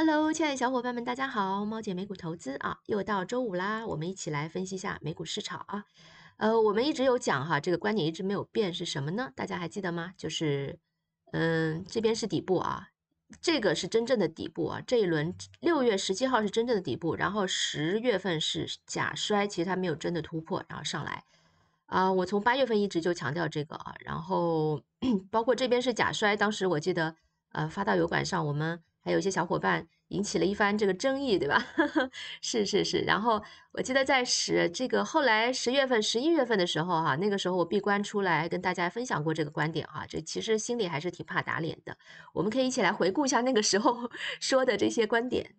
Hello，亲爱的小伙伴们，大家好！猫姐美股投资啊，又到周五啦，我们一起来分析一下美股市场啊。我们一直有讲哈，这个观点一直没有变，是什么呢？大家还记得吗？就是，这边是底部啊，这个是真正的底部啊。这一轮6月17号是真正的底部，然后10月份是假摔，其实它没有真的突破，然后上来。我从8月份一直就强调这个啊，然后包括这边是假摔，当时我记得发到油管上，我们还有一些小伙伴引起了一番这个争议，对吧？是是是，然后我记得在后来10月份、11月份的时候哈，那个时候我闭关出来跟大家分享过这个观点哈，这其实心里还是挺怕打脸的。我们可以一起来回顾一下那个时候说的这些观点。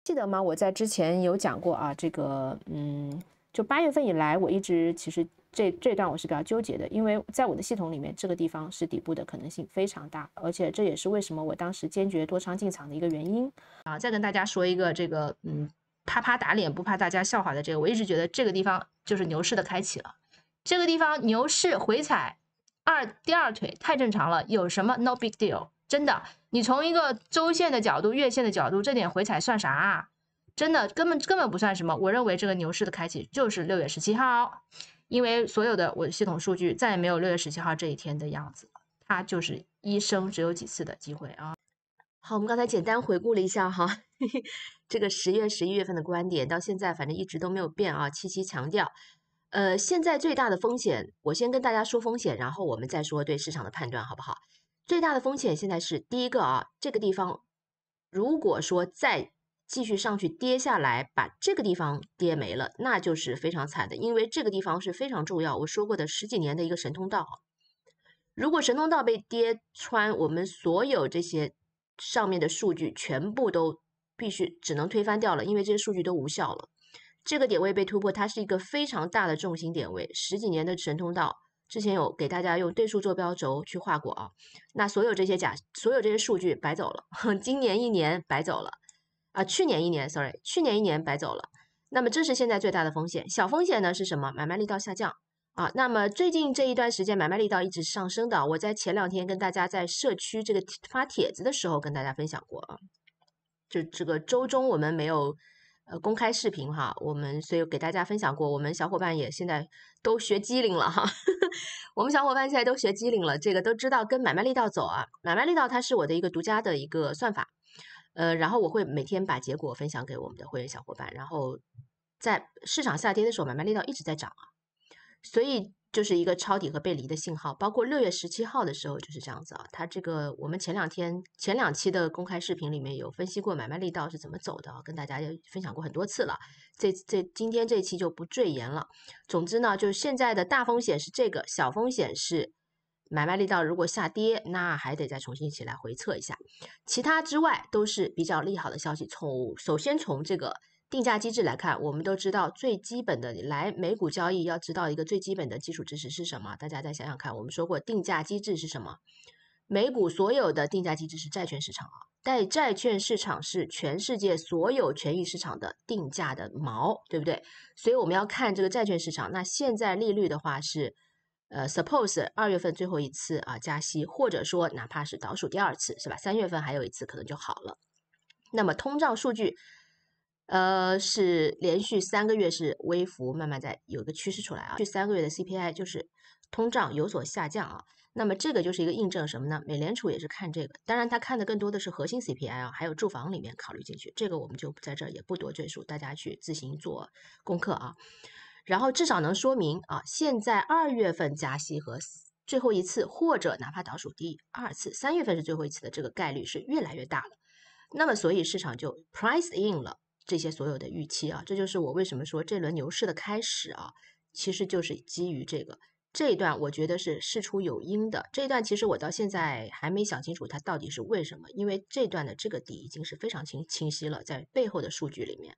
记得吗？我在之前有讲过啊，就8月份以来，我一直其实这段我是比较纠结的，因为在我的系统里面，这个地方是底部的可能性非常大，而且这也是为什么我当时坚决多仓进场的一个原因啊。再跟大家说一个啪打脸不怕大家笑话的这个，我一直觉得这个地方就是牛市的开启了，这个地方牛市回踩第二腿太正常了，有什么 no big deal。真的，你从一个周线的角度、月线的角度，这点回踩算啥啊？真的根本不算什么。我认为这个牛市的开启就是6月17号，因为所有的我的系统数据再也没有6月17号这一天的样子了，它就是一生只有几次的机会啊。好，我们刚才简单回顾了一下哈，这个10月、11月份的观点到现在反正一直都没有变啊，七七强调。现在最大的风险，我先跟大家说风险，然后我们再说对市场的判断，好不好？最大的风险现在是第一个啊，这个地方如果说再继续上去跌下来，把这个地方跌没了，那就是非常惨的，因为这个地方是非常重要，我说过的十几年的一个神通道。如果神通道被跌穿，我们所有这些上面的数据全部都必须只能推翻掉了，因为这些数据都无效了。这个点位被突破，它是一个非常大的重心点位，十几年的神通道，之前有给大家用对数坐标轴去画过啊。那所有这些数据白走了，今年一年白走了啊，去年一年白走了。那么这是现在最大的风险，小风险呢是什么？买卖力道下降。那么最近这一段时间买卖力道一直上升的，我在前2天跟大家在社区这个发帖子的时候跟大家分享过啊，就这个周中我们没有公开视频哈，所以给大家分享过，我们小伙伴也现在都学机灵了哈，我们小伙伴现在都学机灵了，这个都知道跟买卖力道走啊，买卖力道它是我的一个独家的一个算法，然后我会每天把结果分享给我们的会员小伙伴，然后在市场下跌的时候，买卖力道一直在涨啊。所以就是一个抄底和背离的信号，包括6月17号的时候就是这样子啊。它这个我们前两期的公开视频里面有分析过买卖力道是怎么走的啊，跟大家也分享过很多次了。今天这期就不赘言了。总之呢，就是现在的大风险是这个，小风险是买卖力道如果下跌，那还得再重新起来回测一下。其他之外都是比较利好的消息。首先从这个定价机制来看，我们都知道最基本的来美股交易要知道一个最基本的基础知识是什么？大家再想想看，我们说过定价机制是什么？美股所有的定价机制是债券市场啊，债券市场是全世界所有权益市场的定价的锚，对不对？所以我们要看这个债券市场。那现在利率的话是，suppose 2月份最后一次加息，或者说哪怕是倒数第2次，是吧？3月份还有一次可能就好了。那么通胀数据。是连续3个月是微幅慢慢在有一个趋势出来啊，去3个月的 CPI 就是通胀有所下降啊，那么这个就是一个印证什么呢？美联储也是看这个，当然它看的更多的是核心 CPI 啊，还有住房里面考虑进去，这个我们就在这儿也不多赘述，大家去自行做功课啊。然后至少能说明啊，现在2月份加息和最后一次，或者哪怕倒数第2次，3月份是最后一次的这个概率是越来越大了。那么所以市场就 price in 了这些所有的预期啊，这就是我为什么说这轮牛市的开始啊，其实就是基于这一段，我觉得是事出有因的。这一段其实我到现在还没想清楚它到底是为什么，因为这段的这个底已经是非常清晰了，在背后的数据里面，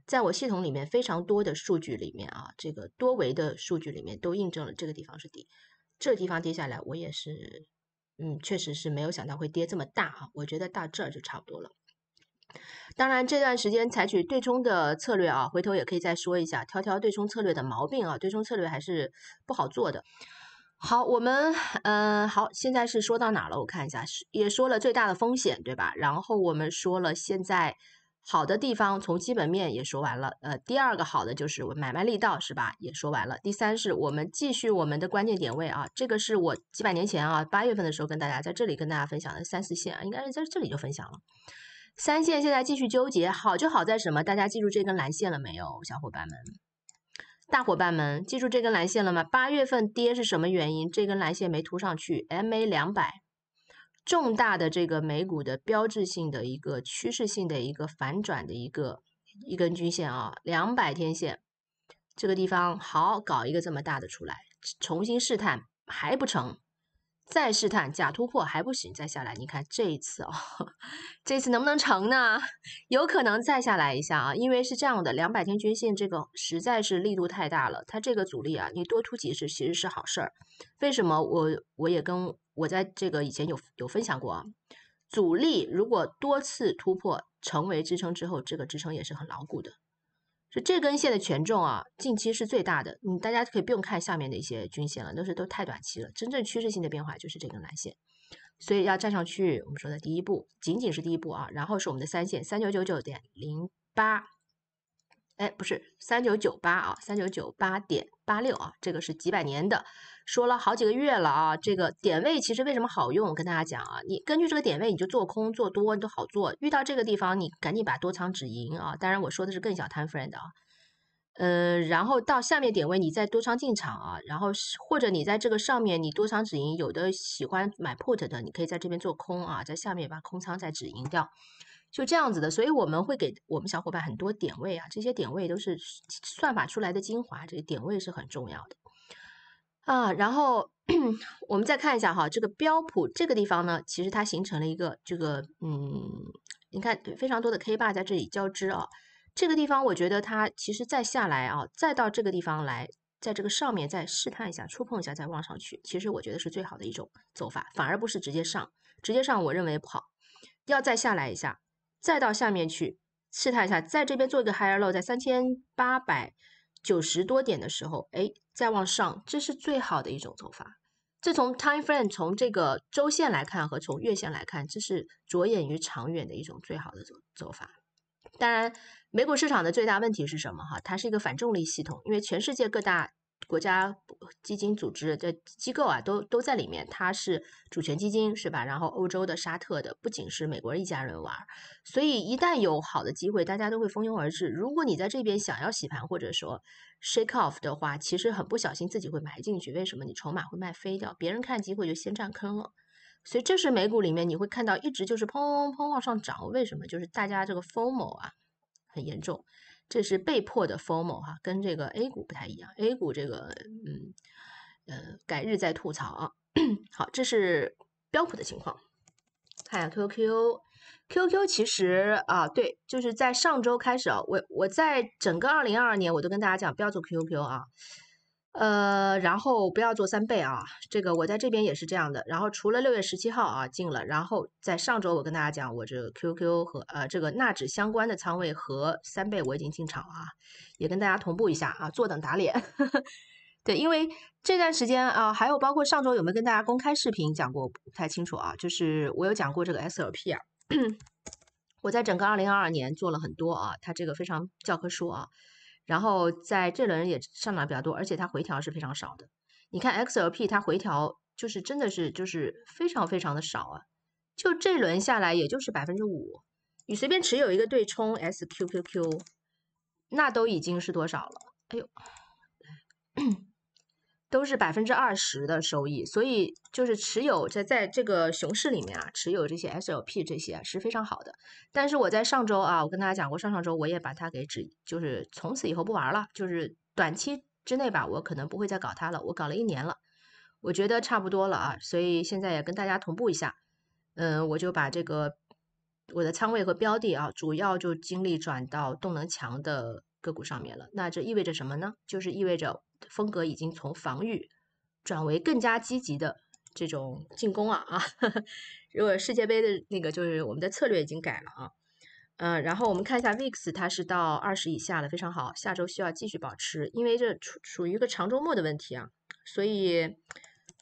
在我系统里面非常多的数据里面啊，这个多维的数据里面都印证了这个地方是底，这个地方跌下来，我也是，确实是没有想到会跌这么大啊，我觉得到这儿就差不多了。当然，这段时间采取对冲的策略啊，回头也可以再说一下，挑对冲策略的毛病啊，对冲策略还是不好做的。好，我们好，现在是说到哪了？我看一下，也说了最大的风险，对吧？然后我们说了现在好的地方，从基本面也说完了。第二个好的就是我买卖力道，是吧？也说完了。第三是我们继续我们的关键点位啊，这个是我几百年前啊8月份的时候跟大家在这里跟大家分享的3、4线啊，应该是在这里就分享了。3线现在继续纠结，好就好在什么？大家记住这根蓝线了没有，小伙伴们？大伙伴们，记住这根蓝线了吗？8月份跌是什么原因？这根蓝线没涂上去 ，MA200，重大的这个美股的标志性的一个趋势性的一个反转的一根均线啊，200天线，这个地方好搞一个这么大的出来，重新试探还不成，再试探假突破还不行，再下来，你看这一次哦，这次能不能成呢？有可能再下来一下啊，因为是这样的，200天均线这个实在是力度太大了，它这个阻力啊，你多突几次其实是好事儿。为什么？我也跟我在这个以前有分享过啊，阻力如果多次突破成为支撑之后，这个支撑也是很牢固的。是这根线的权重啊，近期是最大的。大家可以不用看下面的一些均线了，都太短期了。真正趋势性的变化就是这根蓝线，所以要站上去。我们说的第一步，仅仅是第一步啊。然后是我们的3线3999.08，哎，不是3998啊，3998.86啊，这个是几百年的，说了好几个月了啊。这个点位其实为什么好用？跟大家讲啊，你根据这个点位你就做空做多你都好做。遇到这个地方你赶紧把多仓止盈啊。当然我说的是更小 time frame 的啊。然后到下面点位你再多仓进场啊，然后或者你在这个上面你多仓止盈，有的喜欢买 put 的，你可以在这边做空啊，在下面把空仓再止盈掉。就这样子的，所以我们会给我们小伙伴很多点位啊，这些点位都是算法出来的精华，这个点位是很重要的啊。然后我们再看一下哈，这个标普这个地方呢，其实它形成了一个这个你看非常多的 K 棒在这里交织啊，这个地方我觉得它其实再下来啊，再到这个地方来，在这个上面再试探一下，触碰一下再往上去，其实我觉得是最好的一种走法，反而不是直接上，直接上我认为不好，要再下来一下。再到下面去试探一下，在这边做一个 higher low，在3890多点的时候，哎，再往上，这是最好的一种走法。这从 time frame 从这个周线来看和从月线来看，这是着眼于长远的一种最好的走法。当然，美股市场的最大问题是什么？哈，它是一个反重力系统，因为全世界各大国家基金组织的机构啊，都在里面。它是主权基金，是吧？然后欧洲的、沙特的，不仅是美国人一家人玩，所以一旦有好的机会，大家都会蜂拥而至。如果你在这边想要洗盘或者说 shake off 的话，其实很不小心自己会埋进去。为什么？你筹码会卖飞掉，别人看机会就先占坑了。所以这是美股里面你会看到一直就是砰砰砰往上涨，为什么？就是大家这个 FOMO 啊很严重，这是被迫的 FOMO 哈，跟这个 A 股不太一样。A 股这个改日再吐槽啊。好，这是标普的情况。看下 QQ 其实啊，对，就是在上周开始啊，我在整个2022年我都跟大家讲不要做 QQ 啊。然后不要做3倍啊，这个我在这边也是这样的。然后除了6月17号啊进了，然后在上周我跟大家讲，我这个 QQ 和这个纳指相关的仓位和3倍我已经进场了啊，也跟大家同步一下啊，坐等打脸。对，因为这段时间啊，还有包括上周有没有跟大家公开视频讲过，不太清楚啊。就是我有讲过这个 SLP 啊，我在整个2022年做了很多啊，它这个非常教科书啊。然后在这轮也上涨比较多，而且它回调是非常少的。你看 XLP 它回调就是真的是就是非常非常的少啊，就这轮下来也就是5%，你随便持有一个对冲 SQQQ， 那都已经是多少了？哎呦，都是20%的收益，所以就是持有在这个熊市里面啊，持有这些 SLP 这些是非常好的。但是我在上周啊，我跟大家讲过，上周我也把它给就是从此以后不玩了，就是短期之内吧，我可能不会再搞它了。我搞了1年了，我觉得差不多了啊，所以现在也跟大家同步一下。我就把这个我的仓位和标的啊，主要就精力转到动能强的个股上面了。那这意味着什么呢？就是意味着风格已经从防御转为更加积极的这种进攻啊。如果世界杯的那个就是我们的策略已经改了啊。然后我们看一下 VIX， 它是到20以下了，非常好。下周需要继续保持，因为这属于一个长周末的问题啊，所以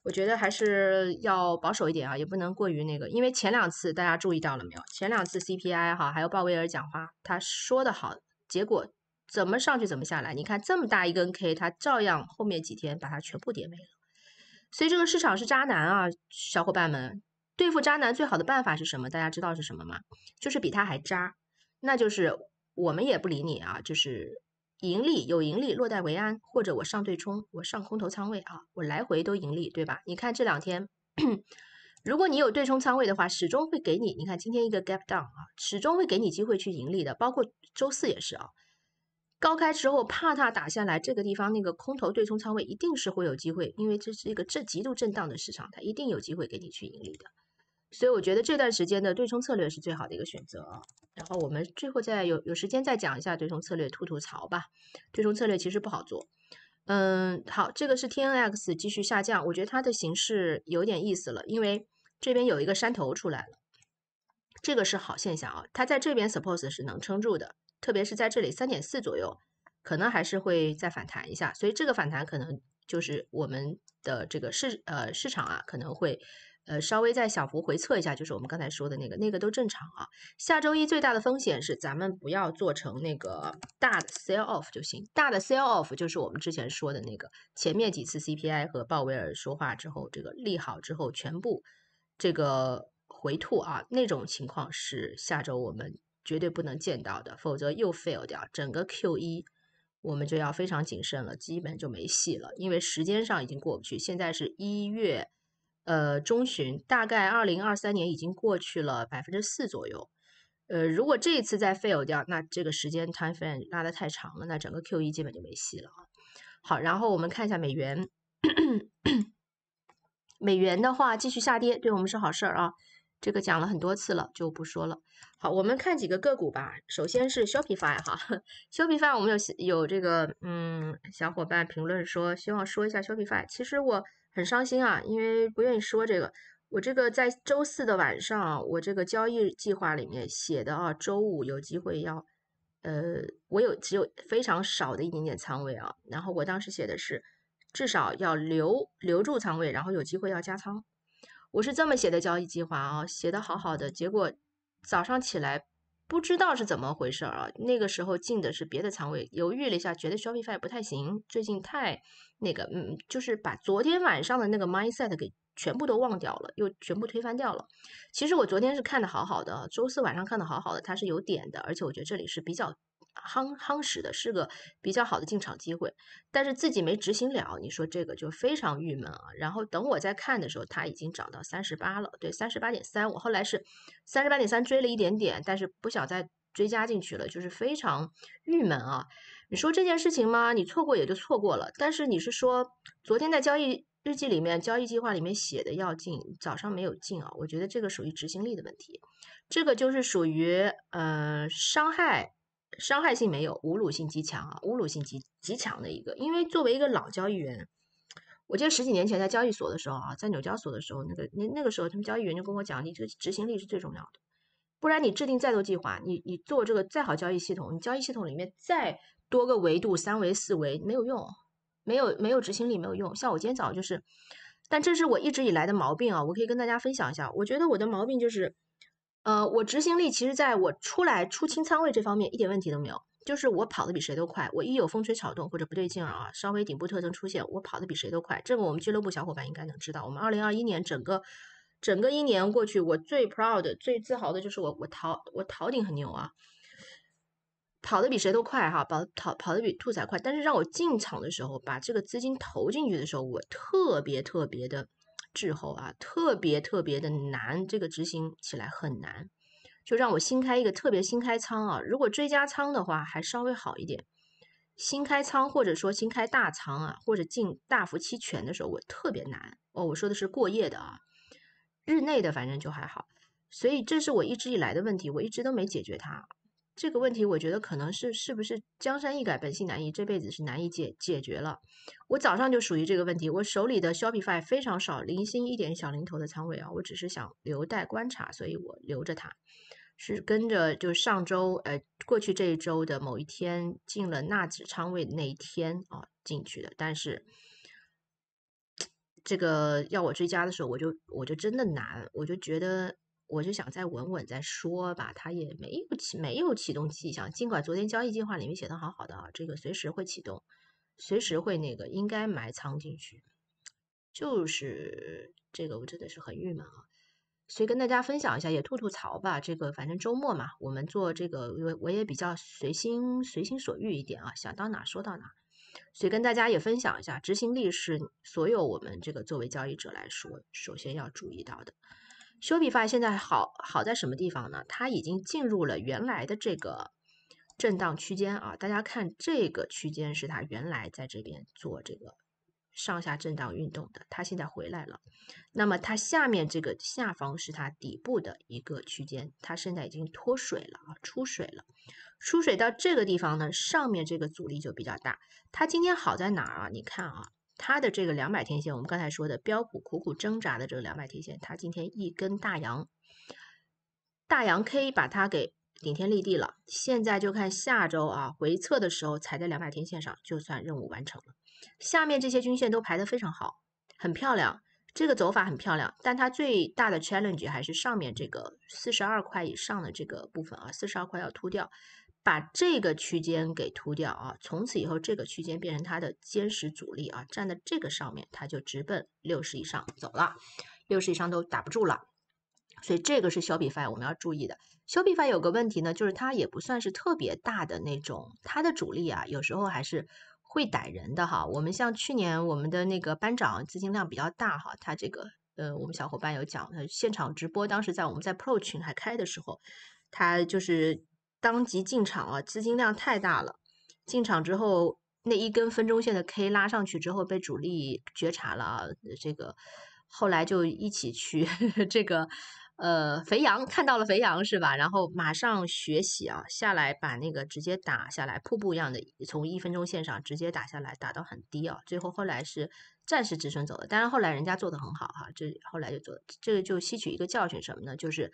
我觉得还是要保守一点啊，也不能过于那个，因为前两次大家注意到了没有？前两次 CPI 哈，还有鲍威尔讲话，他说的好，结果怎么上去怎么下来。你看这么大一根 K，它照样后面几天把它全部跌没了。所以这个市场是渣男啊，小伙伴们，对付渣男最好的办法是什么？大家知道是什么吗？就是比他还渣，那就是我们也不理你啊，就是盈利有盈利落袋为安，或者我上对冲，我上空头仓位啊，我来回都盈利，对吧？你看这两天，如果你有对冲仓位的话，始终会给你，你看今天一个 gap down 啊，始终会给你机会去盈利的，包括周四也是啊。高开之后啪嗒打下来，这个地方那个空头对冲仓位一定是会有机会，因为这是一个极度震荡的市场，它一定有机会给你去盈利的。所以我觉得这段时间的对冲策略是最好的一个选择啊。然后我们最后再有时间再讲一下对冲策略，吐槽吧。对冲策略其实不好做。好，这个是 TNX 继续下降，我觉得它的形式有点意思了，因为这边有一个山头出来了，这个是好现象啊。它在这边 suppose 是能撑住的，特别是在这里3.4左右，可能还是会再反弹一下。所以这个反弹可能就是我们的这个市场啊，可能会稍微再小幅回测一下，就是我们刚才说的那个都正常啊。下周一最大的风险是咱们不要做成那个大的 sell off 就行，大的 sell off 就是我们之前说的那个前面几次 CPI 和鲍威尔说话之后，这个利好之后全部这个回吐啊，那种情况是下周我们绝对不能见到的，否则又 fail 掉整个 Q1。我们就要非常谨慎了，基本就没戏了，因为时间上已经过不去。现在是1月中旬，大概2023年已经过去了4%左右。如果这一次再 fail 掉，那这个时间 time frame 拉得太长了，那整个 Q1 基本就没戏了啊。好，然后我们看一下美元，美元的话继续下跌，对我们是好事儿啊。这个讲了很多次了，就不说了。好，我们看几个个股吧。首先是 Shopify 哈，Shopify 我们有这个小伙伴评论说希望说一下 Shopify。其实我很伤心啊，因为不愿意说这个。我这个在周四的晚上，我这个交易计划里面写的啊，周五有机会要，我只有非常少的一点点仓位啊，然后我当时写的是至少要留住仓位，然后有机会要加仓。我是这么写的交易计划啊，写的好好的，结果早上起来不知道是怎么回事啊。那个时候进的是别的仓位，犹豫了一下，觉得 Shopify 不太行，最近太那个，就是把昨天晚上的那个 mindset 给全部都忘掉了，又全部推翻掉了。其实我昨天是看的好好的，周四晚上看的好好的，它是有点的，而且我觉得这里是比较夯实的，是个比较好的进场机会，但是自己没执行了，你说这个就非常郁闷啊。然后等我再看的时候，它已经涨到38了，对，38.3，我后来是38.3追了一点点，但是不想再追加进去了，就是非常郁闷啊。你说这件事情吗？你错过也就错过了，但是你是说昨天在交易日记里面、交易计划里面写的要进，早上没有进啊？我觉得这个属于执行力的问题，这个就是属于伤害性没有，侮辱性极强啊，侮辱性极强的一个。因为作为一个老交易员，我记得10几年前在交易所的时候啊，在纽交所的时候，那个时候他们交易员就跟我讲，你这个执行力是最重要的，不然你制定再多计划，你做这个再好交易系统，你交易系统里面再多个维度3维4维没有用，没有执行力没有用。像我今天早上就是，但这是我一直以来的毛病啊，我可以跟大家分享一下。我觉得我的毛病就是。我执行力其实在我出清仓位这方面一点问题都没有，就是我跑得比谁都快。我一有风吹草动或者不对劲啊，稍微顶部特征出现，我跑得比谁都快。这个我们俱乐部小伙伴应该能知道。我们2021年整个一年过去，我最 proud 最自豪的就是我逃顶很牛啊，跑得比谁都快哈，跑得比兔仔快。但是让我进场的时候，把这个资金投进去的时候，我特别的滞后啊，特别的难，这个执行起来很难，就让我新开一个新开仓啊。如果追加仓的话，还稍微好一点。新开仓或者说新开大仓啊，或者进大幅期权的时候，我特别难哦。我说的是过夜的啊，日内的反正就还好。所以这是我一直以来的问题，我一直都没解决它。这个问题我觉得可能是不是江山易改本性难移，这辈子是难以解决了。我早上就属于这个问题，我手里的 Shopify 非常少，零星一点小零头的仓位啊，我只是想留待观察，所以我留着它，是跟着就上周过去这一周的某一天进了纳指仓位的那一天啊进去的，但是这个要我追加的时候，我就真的难，我就觉得我就想再稳稳再说吧，它也没有启动迹象，尽管昨天交易计划里面写的好好的啊，这个随时会启动，随时会那个应该埋仓进去，就是这个我真的是很郁闷啊。所以跟大家分享一下，也吐吐槽吧。这个反正周末嘛，我们做这个，我也比较随心所欲一点啊，想到哪说到哪。所以跟大家也分享一下，执行力是所有我们这个作为交易者来说，首先要注意到的。Shopify 现在好在什么地方呢？它已经进入了原来的这个震荡区间啊。大家看这个区间是它原来在这边做这个上下震荡运动的，它现在回来了。那么它下面这个下方是它底部的一个区间，它现在已经脱水了啊，出水了。出水到这个地方呢，上面这个阻力就比较大。它今天好在哪儿啊？你看啊，它的这个200天线，我们刚才说的标普苦苦挣扎的这个200天线，它今天一根大阳 K 把它给顶天立地了。现在就看下周啊回测的时候踩在200天线上，就算任务完成了。下面这些均线都排得非常好，很漂亮。这个走法很漂亮，但它最大的 challenge 还是上面这个42块以上的这个部分啊，42块要突掉，把这个区间给突掉啊，从此以后这个区间变成它的坚实阻力啊，站在这个上面，它就直奔60以上走了，60以上都打不住了，所以这个是Shopify我们要注意的。Shopify 有个问题呢，就是它也不算是特别大的那种，它的主力啊，有时候还是会逮人的哈。我们像去年我们的那个班长资金量比较大哈，他这个我们小伙伴有讲，现场直播当时我们在 Pro 群还开的时候，他就是当即进场啊，资金量太大了，进场之后那一根分钟线的 K 拉上去之后被主力觉察了，这个后来就一起去这个肥羊看到了肥羊是吧？然后马上学习啊，下来把那个直接打下来，瀑布一样的从1分钟线上直接打下来，打到很低啊。最后后来是暂时止损走的，当然后来人家做的很好哈，这后来就做，这个就吸取一个教训什么呢？就是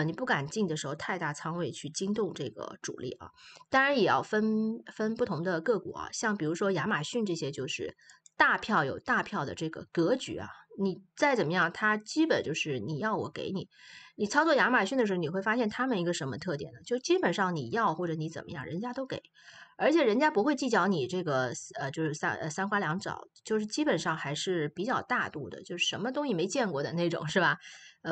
你不敢进的时候太大仓位去惊动这个主力啊。当然也要分不同的个股啊，像比如说亚马逊这些就是大票有大票的这个格局啊，你再怎么样，它基本就是你要我给你。你操作亚马逊的时候，你会发现他们一个什么特点呢？就基本上你要或者你怎么样，人家都给，而且人家不会计较你这个就是三花两枣，就是基本上还是比较大度的，就是什么东西没见过的那种，是吧？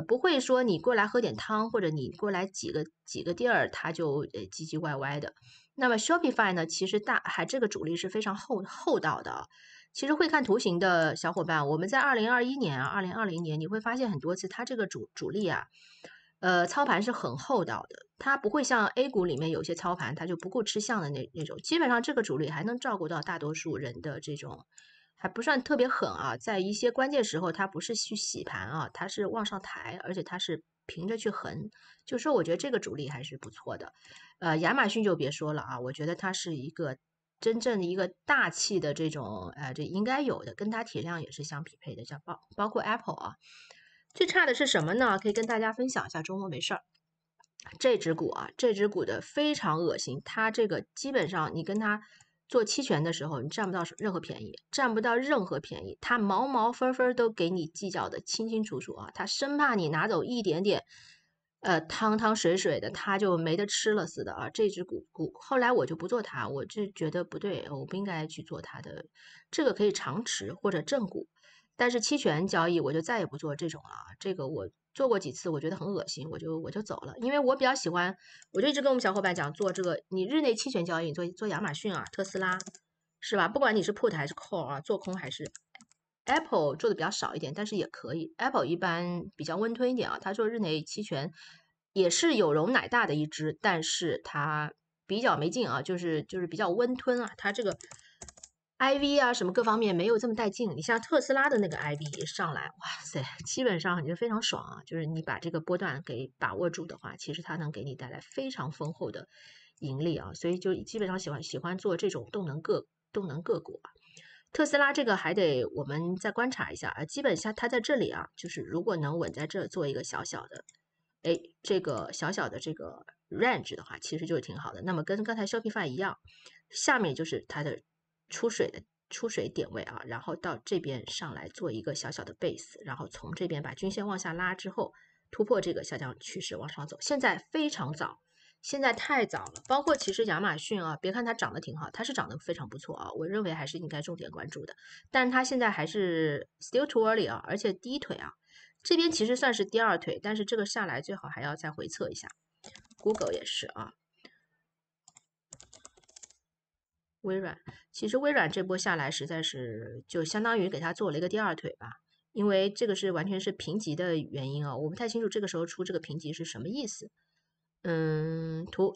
不会说你过来喝点汤，或者你过来几个地儿，他就唧唧歪歪的。那么 Shopify 呢，其实这个主力是非常厚道的啊。其实会看图形的小伙伴，我们在2021年啊、2020年，你会发现很多次它这个主力啊，操盘是很厚道的，它不会像 A 股里面有些操盘它就不顾吃相的那种，基本上这个主力还能照顾到大多数人的这种，还不算特别狠啊，在一些关键时候它不是去洗盘啊，它是往上抬，而且它是平着去横，就说我觉得这个主力还是不错的。亚马逊就别说了啊，我觉得它是一个真正的一个大气的这种，这应该有的，跟它体量也是相匹配的，像包括 Apple 啊。最差的是什么呢？可以跟大家分享一下，周末没事儿。这只股啊，这只股的非常恶心，它这个基本上你跟它做期权的时候，你占不到任何便宜，占不到任何便宜，它毛分都给你计较的清清楚楚啊，它生怕你拿走一点点。汤水的，它就没得吃了似的啊！这只股后来我就不做它，我就觉得不对，我不应该去做它的。这个可以长持或者正股，但是期权交易我就再也不做这种了。这个我做过几次，我觉得很恶心，我就走了。因为我比较喜欢，我就一直跟我们小伙伴讲，做这个你日内期权交易，你做亚马逊啊、特斯拉，是吧？不管你是 put 还是 call 啊，做空还是。Apple 做的比较少一点，但是也可以。Apple 一般比较温吞一点啊，它做日内期权也是有容乃大的一只，但是它比较没劲啊，就是比较温吞啊，它这个 IV 啊什么各方面没有这么带劲。你像特斯拉的那个 IV 上来，哇塞，基本上你就非常爽啊，就是你把这个波段给把握住的话，其实它能给你带来非常丰厚的盈利啊，所以就基本上喜欢做这种动能个股啊。特斯拉这个还得我们再观察一下啊，基本上它在这里啊，就是如果能稳在这做一个小小的，这个小小的这个 range 的话，其实就挺好的。那么跟刚才 Shopify 一样，下面就是它的出水的出水点位啊，然后到这边上来做一个小小的 base，然后从这边把均线往下拉之后，突破这个下降趋势往上走。现在非常早，现在太早了。包括其实亚马逊啊，别看它涨得挺好，它是涨得非常不错啊，我认为还是应该重点关注的。但是它现在还是 still too early 啊，而且第一腿啊，这边其实算是第二腿，但是这个下来最好还要再回测一下。Google 也是啊。微软，其实微软这波下来实在是就相当于给它做了一个第二腿吧，因为这个是完全是评级的原因啊，我不太清楚这个时候出这个评级是什么意思。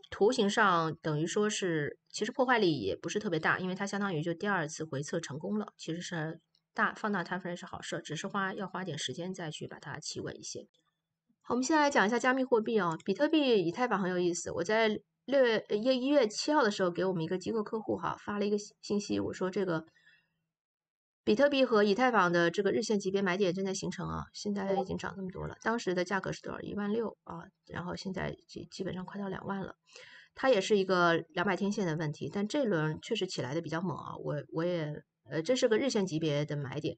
图形上等于说是，其实破坏力也不是特别大，因为它相当于就第二次回测成功了，其实是放大摊分是好事，只是要花点时间再去把它企稳一些。好，我们现在来讲一下加密货币啊，比特币、以太坊很有意思。我在1月7号的时候，给我们一个机构客户哈发了一个信息，我说这个比特币和以太坊的这个日线级别买点正在形成啊，现在已经涨这么多了。当时的价格是多少？16000啊，然后现在基本上快到2万了。它也是一个200天线的问题，但这轮确实起来的比较猛啊。我也这是个日线级别的买点。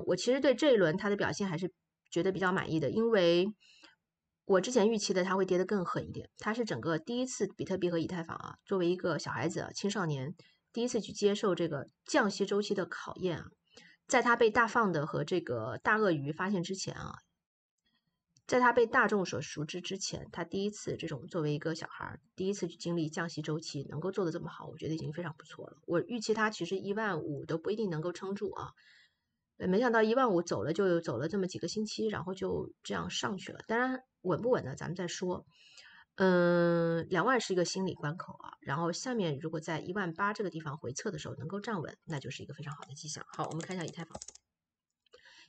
我其实对这一轮它的表现还是觉得比较满意的，因为我之前预期的它会跌得更狠一点。它是整个第一次比特币和以太坊啊，作为一个小孩子啊、青少年，第一次去接受这个降息周期的考验啊。在它被大放的和这个大鳄鱼发现之前啊，在它被大众所熟知之前，他第一次这种作为一个小孩，第一次去经历降息周期，能够做得这么好，我觉得已经非常不错了。我预期它其实15000都不一定能够撑住啊。没想到15000走了就走了这么几个星期，然后就这样上去了。当然稳不稳呢，咱们再说。2万是一个心理关口啊，然后下面如果在18000这个地方回测的时候能够站稳，那就是一个非常好的迹象。好，我们看一下以太坊。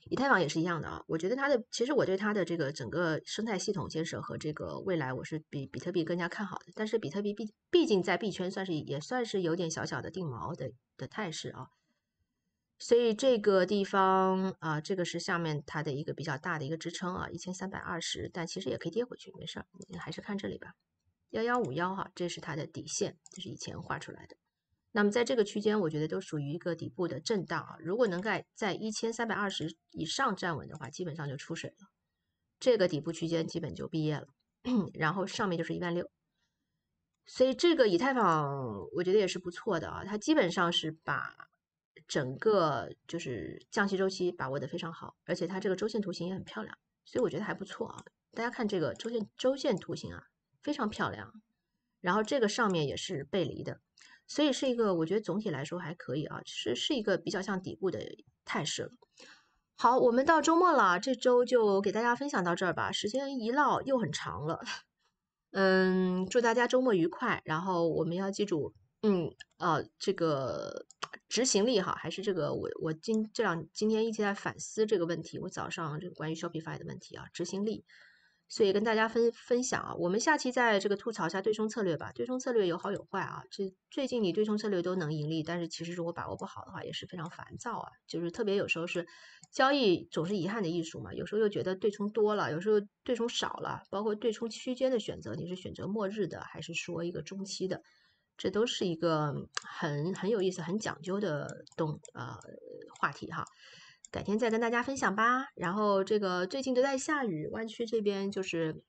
以太坊也是一样的啊，我觉得其实我对它的这个整个生态系统建设和这个未来，我是比比特币更加看好的。但是比特币毕竟在币圈也算是有点小小的定锚的态势啊。所以这个地方啊，这个是下面它的一个比较大的一个支撑啊，1320，但其实也可以跌回去，没事儿，你还是看这里吧，1151哈，这是它的底线，这是以前画出来的。那么在这个区间，我觉得都属于一个底部的震荡啊。如果能在1320以上站稳的话，基本上就出水了，这个底部区间基本就毕业了。然后上面就是16000，所以这个以太坊我觉得也是不错的啊，它基本上是把整个就是降息周期把握的非常好，而且它这个周线图形也很漂亮，所以我觉得还不错啊。大家看这个周线图形啊，非常漂亮，然后这个上面也是背离的。所以是一个，我觉得总体来说还可以啊，是一个比较像底部的态势了。好，我们到周末了，这周就给大家分享到这儿吧，时间一唠又很长了。祝大家周末愉快，然后我们要记住，这个执行力哈，还是这个我今天一直在反思这个问题，我早上这个关于 Shopify 的问题啊，执行力。所以跟大家分享啊，我们下期在这个吐槽一下对冲策略吧。对冲策略有好有坏啊，最近你对冲策略都能盈利，但是其实如果把握不好的话，也是非常烦躁啊。就是特别有时候是交易总是遗憾的艺术嘛，有时候又觉得对冲多了，有时候对冲少了，包括对冲区间的选择，你是选择末日的还是说一个中期的，这都是一个很有意思、很讲究的话题哈。改天再跟大家分享吧。然后这个最近都在下雨，湾区这边就是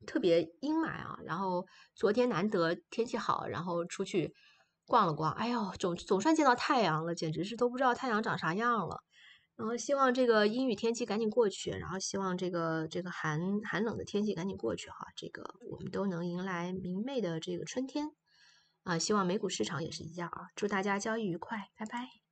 特别阴霾啊。然后昨天难得天气好，然后出去逛了逛，哎呦，总算见到太阳了，简直是都不知道太阳长啥样了。然后希望这个阴雨天气赶紧过去，然后希望这个寒冷的天气赶紧过去哈。这个我们都能迎来明媚的这个春天啊。希望美股市场也是一样啊。祝大家交易愉快，拜拜。